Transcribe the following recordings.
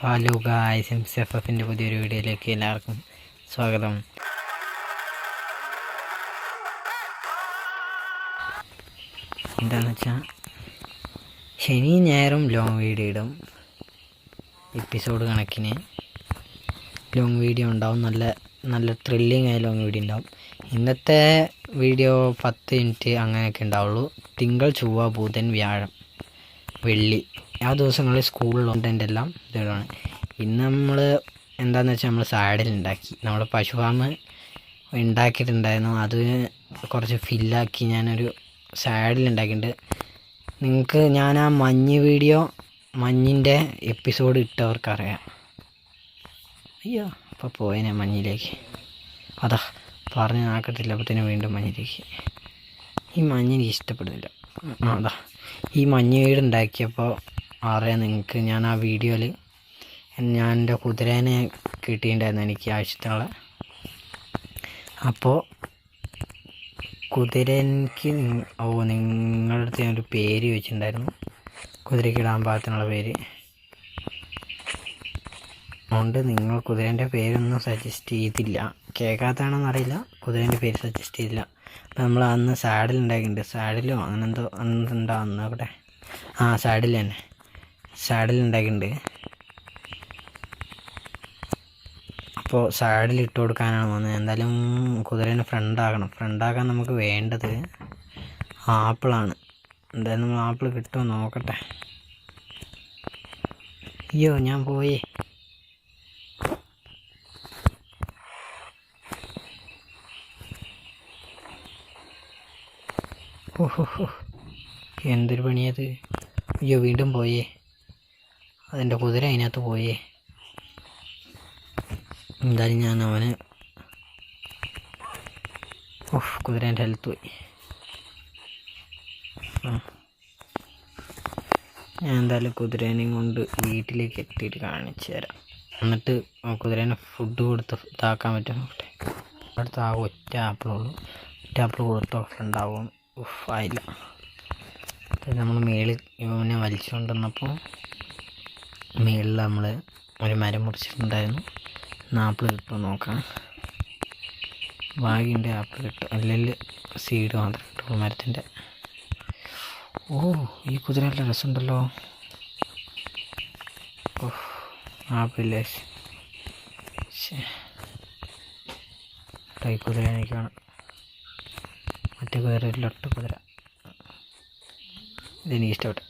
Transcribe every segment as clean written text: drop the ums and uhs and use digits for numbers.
Hello guys, MCFFൻ്റെ പുതിയൊരു വീഡിയോയിലേക്ക് എല്ലാവർക്കും സ്വാഗതം. എന്താണെന്ന് വെച്ചാൽ ശനി ഞായറും ലോങ് വീഡിയോ ഇടും. എപ്പിസോഡ് കണക്കിന് ലോങ് വീഡിയോ ഉണ്ടാവും. നല്ല ത്രില്ലിങ് ആയ ലോങ് വീഡിയോ ഉണ്ടാവും. ഇന്നത്തെ വീഡിയോ 10 മിനിറ്റ് അങ്ങനെയൊക്കെ ഉണ്ടാവുള്ളൂ. തിങ്കൾ, ചൊവ്വ, ബുധൻ, വ്യാഴം, വെള്ളി ആ ദിവസങ്ങളിൽ സ്കൂളിലുണ്ട്. എൻ്റെ എല്ലാം ഇതാണ്. ഇന്ന് നമ്മൾ എന്താണെന്ന് വെച്ചാൽ നമ്മൾ സാഡിൽ ഉണ്ടാക്കി. നമ്മുടെ പശു ഫാം ഉണ്ടാക്കിയിട്ടുണ്ടായിരുന്നു. അത് കുറച്ച് ഫില്ലാക്കി ഞാനൊരു സാഡിൽ ഉണ്ടാക്കിയിട്ടുണ്ട്. നിങ്ങൾക്ക് ഞാൻ ആ മഞ്ഞിൻ്റെ എപ്പിസോഡ് ഇട്ടവർക്കറിയാം. അയ്യോ അപ്പോൾ പോയനെ മഞ്ഞിലേക്ക്. അതാ പറഞ്ഞ് നാക്കത്തില്ല, അപ്പത്തിന് വീണ്ടും മഞ്ഞിലേക്ക്. ഈ മഞ്ഞിന് ഇഷ്ടപ്പെടുന്നില്ല. അതാ ഈ മഞ്ഞ് വീട് ഉണ്ടാക്കിയപ്പോൾ അറിയാം നിങ്ങൾക്ക്. ഞാൻ ആ വീഡിയോയിൽ ഞാൻ എൻ്റെ കുതിരേനെ കിട്ടിയിട്ടുണ്ടായിരുന്നു എനിക്ക് ആവശ്യത്തിനുള്ള. അപ്പോൾ കുതിരയ്ക്ക് നിങ്ങളുടെ അടുത്ത് ഞാനൊരു പേര് ചോദിച്ചിട്ടുണ്ടായിരുന്നു, കുതിരയ്ക്ക് ഇടാൻ പാകത്തിനുള്ള പേര്. അതുകൊണ്ട് നിങ്ങൾ കുതിരേൻ്റെ പേരൊന്നും സജസ്റ്റ് ചെയ്തില്ല. കേൾക്കാത്തതാണെന്നറിയില്ല, കുതിരേൻ്റെ പേര് സജസ്റ്റ് ചെയ്തില്ല. അപ്പോൾ നമ്മൾ അന്ന് സാഡിൽ ഉണ്ടാക്കിയിട്ടുണ്ട്. സാഡിലോ അങ്ങനെന്തോ ഉണ്ടാകുന്ന അവിടെ സാഡിൽ തന്നെ സാഡിൽ ഉണ്ടാക്കിയിട്ടുണ്ട്. അപ്പോൾ സാഡിൽ ഇട്ട് കൊടുക്കാനാണ് വന്നത്. എന്തായാലും കുതിരേനെ ഫ്രണ്ടാക്കാൻ നമുക്ക് വേണ്ടത് ആപ്പിളാണ്. എന്തായാലും നമ്മൾ ആപ്പിൾ കിട്ടുമോ നോക്കട്ടെ. അയ്യോ ഞാൻ പോയേ. ഓഹോ എന്തൊരു പണിയത്. അയ്യോ വീണ്ടും പോയേ. അതെൻ്റെ കുതിര അതിനകത്ത് പോയേ. എന്തായാലും ഞാൻ അവന് കുതിരേൻ്റെ ഹെൽത്ത് പോയി. ഞാൻ എന്തായാലും കുതിരേനെയും കൊണ്ട് വീട്ടിലേക്ക് എത്തിയിട്ട് കാണിച്ചു തരാം. എന്നിട്ട് കുതിരേനെ ഫുഡ് കൊടുത്ത് ഇതാക്കാൻ പറ്റും. അടുത്ത് ആ ഒറ്റ ആപ്പിളുള്ളൂ. ഒറ്റ ആപ്പിൾ കൊടുത്തോ ഉണ്ടാവും. ആയില്ല. നമ്മൾ മേളിൽ ഇവനെ വലിച്ചുകൊണ്ടുവന്നപ്പോൾ മേളിൽ നമ്മൾ ഒരു മരം മുറിച്ചിട്ടുണ്ടായിരുന്നു. ആപ്പിൾ കിട്ടുമോ നോക്കാം. ഭാഗ്യമുണ്ട് ആപ്പിൾ കിട്ടും, അല്ലെങ്കിൽ സീഡ് മാത്രം കിട്ടും മരത്തിൻ്റെ. ഈ കുതിര നല്ല രസമുണ്ടല്ലോ. ആപ്പില്ലേ ഈ കുതിര എനിക്ക് കാണാം. മറ്റേ കുതിര ഒരു ലൊട്ട കുതിര. ഇതെനിക്ക് ഇഷ്ടപ്പെട്ടു.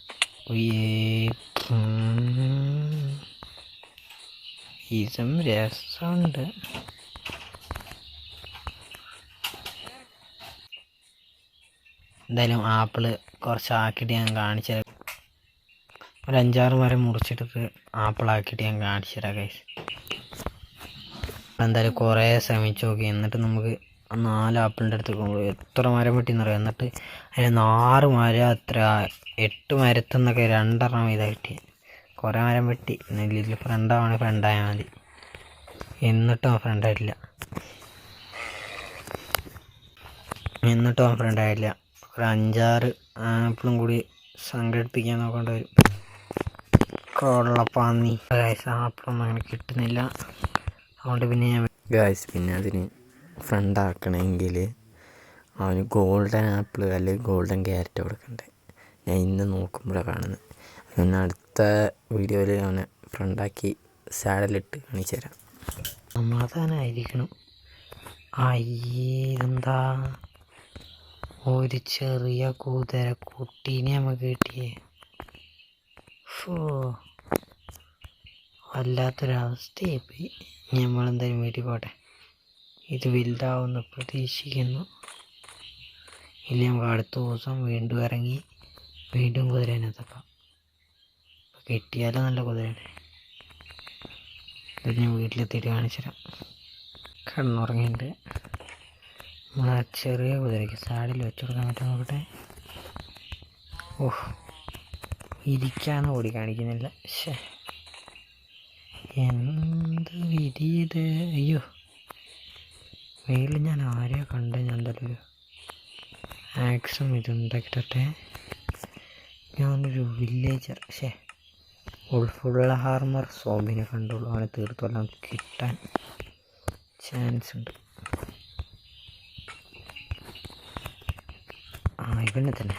ഈസം രസമുണ്ട്. എന്തായാലും ആപ്പിള് കുറച്ചാക്കിയിട്ട് ഞാൻ കാണിച്ചു തരാം. ഒരു 5-6 മരം മുറിച്ചെടുത്ത് ആപ്പിളാക്കിയിട്ട് ഞാൻ കാണിച്ചു തരാം ഗൈസ്. എന്തായാലും കുറേ ശ്രമിച്ചു നോക്കി. എന്നിട്ട് നമുക്ക് 4 ആപ്പിളിൻ്റെ അടുത്ത് പോകുമ്പോൾ എത്ര മരം വെട്ടിയെന്നറിയാം. എന്നിട്ട് അതിന് 6 മരം, എത്ര 8 മരത്തിൽ നിന്നൊക്കെ 2 ഇതാണ് കിട്ടിയത്. കുറേ മരം വെട്ടി. ഇതിൽ ഫ്രണ്ടായാൽ മതി. എന്നിട്ടും അവൻ ഫ്രണ്ടായിട്ടില്ല. ഒരു 5-6 ആപ്പിളും കൂടി സംഘടിപ്പിക്കാൻ നോക്കേണ്ട വരും. കൊള്ളപ്പാന്നി ആപ്പിളൊന്നും അങ്ങനെ കിട്ടുന്നില്ല. അതുകൊണ്ട് പിന്നെ അതിന് ഫ്രണ്ടാക്കണമെങ്കിൽ അവന് ഗോൾഡൻ ആപ്പിൾ അല്ലെങ്കിൽ ഗോൾഡൻ ക്യാരറ്റ് കൊടുക്കണ്ടേ. ഞാൻ ഇന്ന് നോക്കുമ്പോഴാണ് കാണുന്നത്. പിന്നെ അടുത്ത വീഡിയോയിൽ അവനെ ഫ്രണ്ടാക്കി സാഡലിട്ട് കാണിച്ചു തരാം. സമാധാനമായിരിക്കണം. ഇതെന്താ ഒരു ചെറിയ കുതിരക്കുട്ടീനെ നമുക്ക് കിട്ടിയേ. വല്ലാത്തൊരവസ്ഥയായിപ്പോയി. നമ്മളെന്തായാലും വീട്ടിൽ പോട്ടെ. ഇത് വലുതാവുമെന്ന് പ്രതീക്ഷിക്കുന്നു. ഇല്ല നമുക്ക് അടുത്ത ദിവസം വീണ്ടും ഇറങ്ങി വീണ്ടും കുതിരേനെ തപ്പാം. കിട്ടിയാലും നല്ല കുതിരേനെ. ഇത് ഞാൻ വീട്ടിലെത്തിയിട്ട് കാണിച്ചു തരാം. കിടന്നുറങ്ങിയിട്ട് നമ്മൾ ആ ചെറിയ കുതിരയ്ക്ക് സാഡിൽ വെച്ച് കൊടുക്കാൻ പറ്റും നോക്കട്ടെ. ഇരിക്കാന്ന് ഓടി കാണിക്കുന്നില്ല. എന്ത് വിധിയത്. അയ്യോ മേളിൽ ഞാൻ ആരെയോ കണ്ട്. ഞാൻ എന്തായാലും ഒരു ആക്സും ഇതുണ്ടാക്കിട്ടെ. ഞാനൊരു വില്ലേജർ ഫുൾ ഹാർമർ സോംബിനെ കണ്ടുള്ളൂ. അവനെ തീർത്തെല്ലാം കിട്ടാൻ ചാൻസ് ഉണ്ട്. ഇവനെ തന്നെ.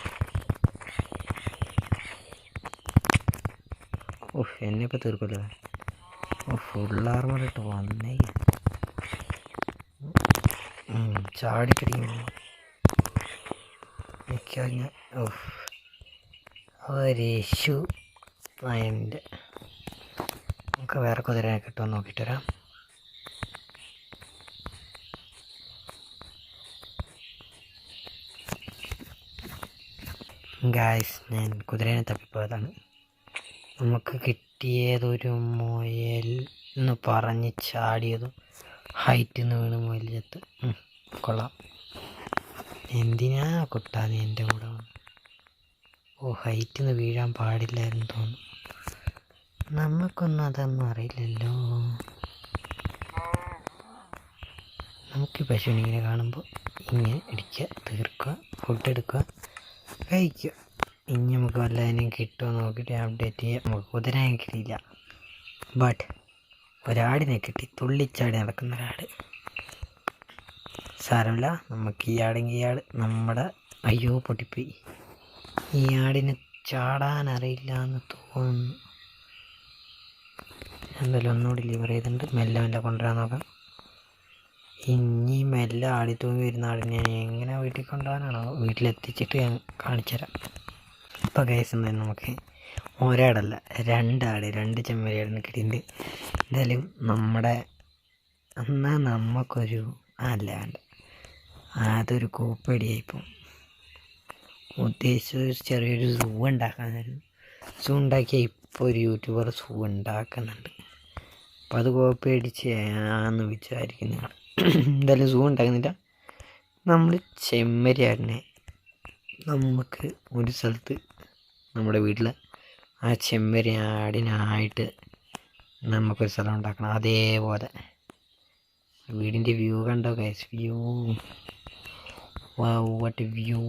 എന്നെ ഇപ്പോൾ തീർക്കുമല്ലോ. ഫുൾ ആർമർ ഇട്ട് വന്നേ ചാടിക്കടിക്കുന്നു. എനിക്കറിഞ്ഞ ഒരേശു എൻ്റെ. നമുക്ക് വേറെ കുതിരനെ കിട്ടുമോ നോക്കിയിട്ട് വരാം. ഗായ്സ്, ഞാൻ കുതിരനെ തപ്പിപ്പോയതാണ്. നമുക്ക് കിട്ടിയതൊരു മുയൽ എന്ന് പറഞ്ഞ് ചാടിയതും ഹൈറ്റിൽ നിന്ന് വീണ് മുയൽ ചത്ത്. കൊള്ളാം. എന്തിനാ കുട്ടാ നീ എൻ്റെ കൂടെ വന്നു? ഹൈറ്റിൽ നിന്ന് വീഴാൻ പാടില്ലായിരുന്നു തോന്നുന്നു. നമുക്കൊന്നും അതൊന്നും അറിയില്ലല്ലോ. നമുക്ക് പശുവിനിങ്ങനെ കാണുമ്പോൾ ഇങ്ങനെ ഇടിക്കുക, തീർക്കുക, ഫുഡ് എടുക്കുക, കഴിക്കുക. ഇനി നമുക്ക് വല്ലതിനും കിട്ടുമോ നോക്കിയിട്ട് അപ്ഡേറ്റ് ചെയ്യാം. നമുക്ക് കുതിരനെ കിട്ടിയില്ല, ബട്ട് ഒരാടിനെ കിട്ടി. തുള്ളിച്ചാടി നടക്കുന്ന ഒരാട്. സാരമില്ല, നമുക്ക് ഈ ആട് നമ്മുടെ അയ്യോ പൊട്ടിപ്പോയി. ഈ ആടിന് ചാടാൻ അറിയില്ല എന്ന് തോന്നുന്നു. എന്തായാലും ഒന്നുകൂടി ലിവർ ചെയ്തിട്ടുണ്ട്. മെല്ലെ മെല്ലെ കൊണ്ടുവരാൻ നോക്കാം. ഇനി മെല്ലെ ആടി തൂങ്ങി വരുന്ന ആടിനെ ഞാൻ എങ്ങനെ വീട്ടിൽ കൊണ്ടുപോകാനാണോ? വീട്ടിലെത്തിച്ചിട്ട് ഞാൻ കാണിച്ചു തരാം. ഇപ്പോൾ കേസ് എന്തായാലും നമുക്ക് ഒരാടല്ല, രണ്ട് ചെമ്മരിയാടിനെ കിട്ടിയിട്ടുണ്ട്. എന്തായാലും എന്നാൽ നമുക്കൊരു വേണ്ട, അതൊരു കൂപ്പടിയായിപ്പോൾ. ഉദ്ദേശിച്ചൊരു ചെറിയൊരു സൂ ഉണ്ടാക്കാനായിരുന്നു. സൂ ഉണ്ടാക്കിയാൽ ഇപ്പോൾ ഒരു യൂട്യൂബർ സൂ ഉണ്ടാക്കുന്നുണ്ട്. അപ്പോൾ അത് കോപ്പയടിച്ച് ആന്ന് വിചാരിക്കുന്നതാണ്. എന്തായാലും സൂ ഉണ്ടാക്കുന്നില്ല. നമ്മൾ ചെമ്മരിയാടിനെ നമുക്ക് ഒരു സ്ഥലത്ത് നമ്മുടെ വീട്ടിൽ ആ ചെമ്മരിയാടിനായിട്ട് നമുക്കൊരു സ്ഥലം ഉണ്ടാക്കണം. അതേപോലെ വീടിൻ്റെ വ്യൂ കണ്ടോ ഗൈസ്? View, what view.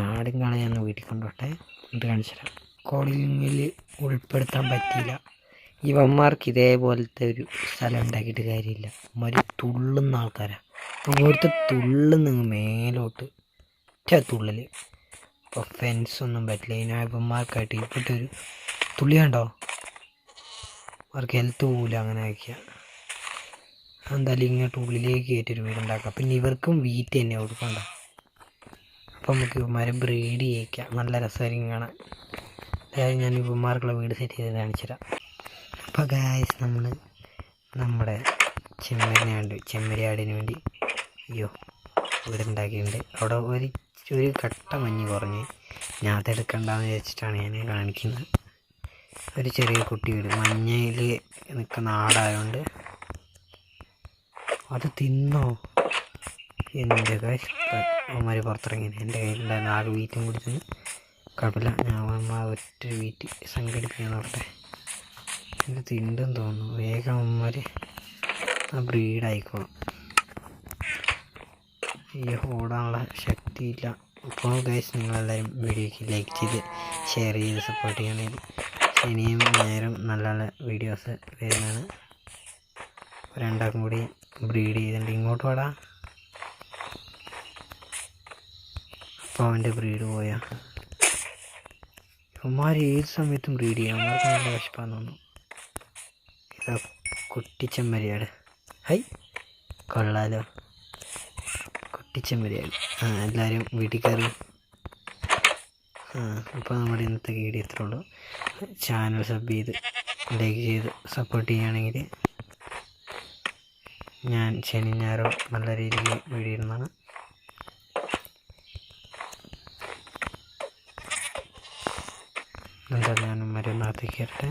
ആടും കാണാൻ ഞാൻ വീട്ടിൽ കൊണ്ടുപോട്ടെ, എന്നിട്ട് കാണിച്ചു തരാം. കോളിങ്ങിൽ ഉൾപ്പെടുത്താൻ പറ്റിയില്ല. ഇവന്മാർക്ക് ഇതേപോലത്തെ ഒരു സ്ഥലം ഉണ്ടാക്കിയിട്ട് കാര്യമില്ല. ഇവന്മാർ തുള്ളുന്ന ആൾക്കാരാണ്. ഓരോരുത്തർ തുള്ളുന്ന മേലോട്ട് തുള്ളൽ. ഇപ്പോൾ ഫെൻസൊന്നും പറ്റില്ല. ഇതിനാ ഇവന്മാർക്കായിട്ട് ഇപ്പോഴത്തെ ഒരു തുള്ളി കണ്ടോ? അവർക്ക് ഹെൽത്ത് പോകില്ല അങ്ങനെ ആക്കിയാൽ. എന്തായാലും ഇങ്ങോട്ട് ഉള്ളിലേക്ക് കയറ്റൊരു വീടുണ്ടാക്കാം. പിന്നെ ഇവർക്കും വീറ്റ് തന്നെ കൊടുക്കണ്ട. അപ്പം നമുക്ക് ഇവന്മാരെ ബ്രീഡ് ചെയ്യിക്കാം. നല്ല രസമായിരിക്കും കാണാൻ. അതായത് ഞാൻ ഇവന്മാർക്കുള്ള വീട് സെറ്റ് ചെയ്ത് കാണിച്ചു തരാം. അപ്പോൾ ഗായ്സ്, നമ്മൾ നമ്മുടെ ചെമ്മരിയാടിന് വേണ്ടി വീടുണ്ടാക്കിയിട്ടുണ്ട്. അവിടെ ഒരു കട്ട മഞ്ഞ് കുറഞ്ഞ് ഞാൻ അതെടുക്കണ്ടെന്ന് വിചാരിച്ചിട്ടാണ് ഞാൻ കാണിക്കുന്നത്. ഒരു ചെറിയ കുട്ടി വീട് മഞ്ഞയിൽ നിൽക്കുന്ന ആടായതുകൊണ്ട് അത് തിന്നോ എൻ്റെ ഗായ്സ്. അവന്മാർ പുറത്തിറങ്ങിയത് എൻ്റെ കയ്യിലുണ്ടായിരുന്ന ആകെ വീറ്റും കൂടി തിന്ന്. കുഴപ്പമില്ല, ഞാൻ ഒറ്റ വീറ്റ് സംഘടിപ്പിക്കാൻ നോക്കട്ടെ. എൻ്റെ തിണ്ടെന്ന് തോന്നുന്നു. വേഗം അവന്മാർ ബ്രീഡായിക്കോളും. ഓടാനുള്ള ശക്തിയില്ല. അപ്പോൾ ഗൈസ്, നിങ്ങളെല്ലാവരും വീഡിയോയ്ക്ക് ലൈക്ക് ചെയ്ത് ഷെയർ ചെയ്ത് സപ്പോർട്ട് ചെയ്യണേൽ ശനിയും ഞായറും നല്ല നല്ല വീഡിയോസ് വരുന്നതാണ്. രണ്ടാൾക്കും കൂടി ബ്രീഡ് ചെയ്തിട്ടുണ്ട്. ഇങ്ങോട്ട് വാടാ. അപ്പോൾ അവൻ്റെ ബ്രീഡ് പോയാൽ ഇവന്മാർ ഏത് സമയത്തും ബ്രീഡ് ചെയ്യാം. അവന്മാർക്ക് നല്ല വിശപ്പാന്ന് തോന്നുന്നു. ഇതാ കുട്ടിച്ചെമ്മരിയാട്. ഹൈ, കൊള്ളാലോ കുട്ടിച്ചെമ്മരിയാട്. എല്ലാവരും വീട്ടിൽ കയറി. അപ്പോൾ നമ്മുടെ ഇന്നത്തെ വീഡിയോ ഇത്രേ ഉള്ളൂ. ചാനൽ സബ് ചെയ്ത് ലൈക്ക് ചെയ്ത് സപ്പോർട്ട് ചെയ്യുകയാണെങ്കിൽ ഞാൻ ശനി ഞായറും നല്ല രീതിയിൽ വീഡിയോ ഇടുന്നതാണ്. എന്താ ഞാൻ മരുന്നകത്തേക്ക് കയറട്ടെ.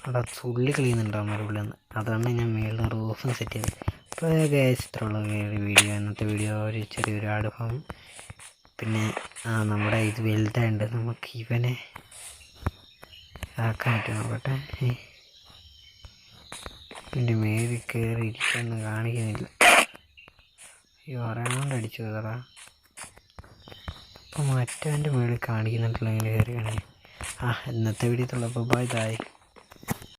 അവിടെ തുള്ളി കളിയുന്നുണ്ടോ മറുപടി നിന്ന്. അതാണ് ഞാൻ മേളിൽ റൂഫും സെറ്റ് ചെയ്തത്. അപ്പോൾ ഗൈസ്, ഇത്രയുള്ള വീഡിയോ. ഇന്നത്തെ വീഡിയോ ഒരു ചെറിയൊരു ആട് ഫാം. പിന്നെ നമ്മുടെ ഇത് വലുതായുണ്ട്. നമുക്ക് ഇവനെ ആക്കാൻ പറ്റും നോക്കട്ടെ. പിന്നെ മേളിൽ കയറി ഇരിക്കാനൊന്നും കാണിക്കുന്നില്ല. അറിയാണ്ട് അടിച്ചു കയറാ. അപ്പോൾ മറ്റവൻ്റെ വീട് കാണിക്കുന്നുണ്ടല്ലോ ഇങ്ങനെ കയറിയാണ്. ഇന്നത്തെ വീഡിയോത്തുള്ളപ്പോൾ ബൈ ബൈ.